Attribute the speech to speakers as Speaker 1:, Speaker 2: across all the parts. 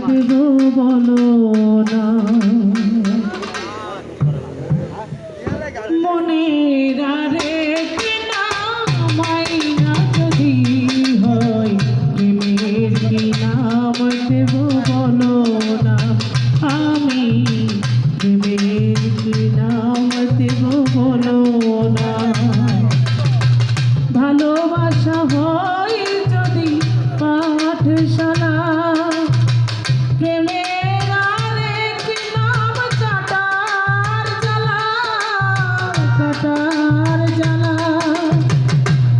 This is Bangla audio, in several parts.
Speaker 1: দেব বলো না মনের আরেক মাইনা যদি হয় প্রেমের কি নাম দেব বলো না আমি প্রেমের কি নাম দেব বলো না ভালোবাসা হয় যদি পাঠশালা প্রেমের আরেক নাম কাটার জ্বালা কাটার জ্বালা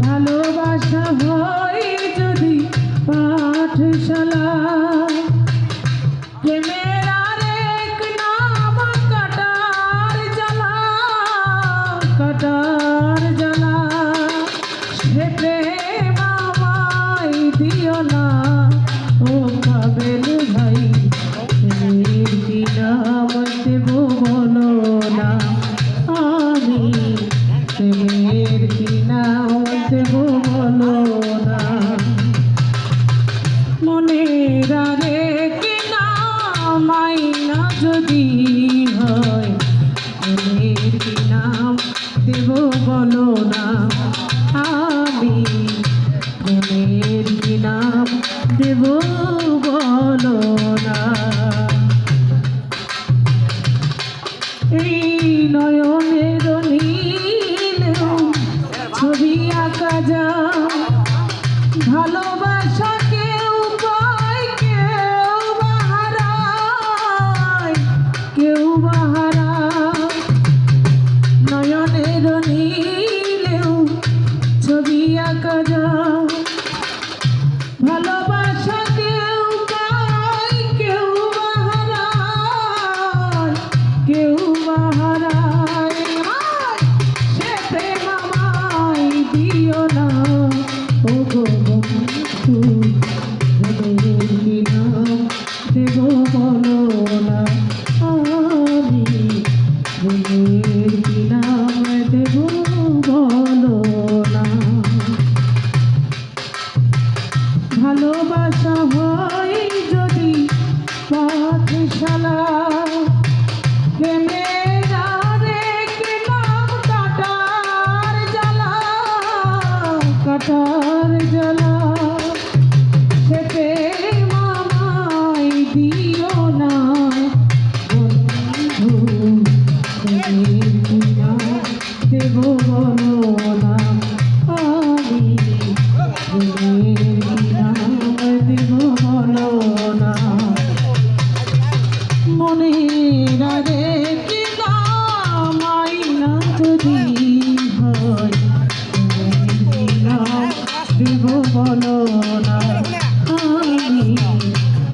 Speaker 1: ভালোবাসা হয় যদি পাঠশালা প্রেমের আরেক নাম কাটার জ্বালা কাটার জ্বালা সে প্রেম আমায় দিও না ও কাবেল ভাই প্রেমের কি নাম দেব বলো না আমি প্রেমের কি নাম দেব বলো না মনের আরেক নাম আইনা যদি হয় প্রেমের কি নাম দেব বলো না আমি প্রেমের কি নাম দেব বলো না এই নয়নের নীল ছবি আঁকা যায় ভালোবাসা কেউ পায় কেউ বাহারায় কেউ বাহারায় নয়নের নীলেও ছবি আঁকা যায় ভালোবাসা কেউ পায় কেউ বাহারায় কেউ বাহারায় সে প্রেম আমায় দিও না ও গো বন্ধু প্রেমের কি নাম দেব বলো না আমি প্রেমের কি নাম দেব বলো না ভালোবাসা হয় যদি পাঠশালা প্রেমের আরেক নাম কাটার জ্বালা কাটার জ্বালা সে প্রেম আমায় দিও না বন্ধু প্রেমের কি নাম দেব বলো না আমি প্রেমের কি নাম দেব বলো না মনের আরেক নাম আইনা যদি হয় প্রেমের কি নাম দেব বলো না আমি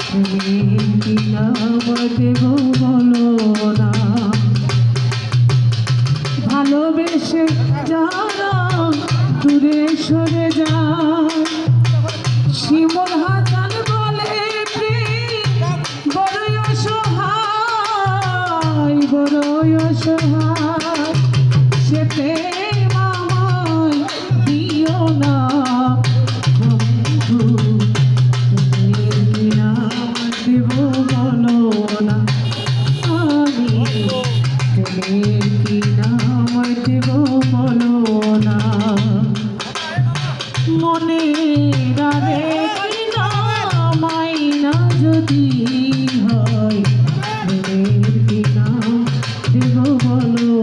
Speaker 1: প্রেমের কি নাম দেব বলো না ভালোবেসে যারা দূরে সরে যায় শিমুল হাসান বলে প্রেম বড়ই অসহায় বড়ই অসহায় সে প্রেম আমায় দিও না বন্ধু প্রেমের কি নাম দেব বলো না আমি প্রেমের কি নাম দেব বলো না মনের আরেক নাম আইনা যদি হয় প্রেমের কি নাম দেব বলো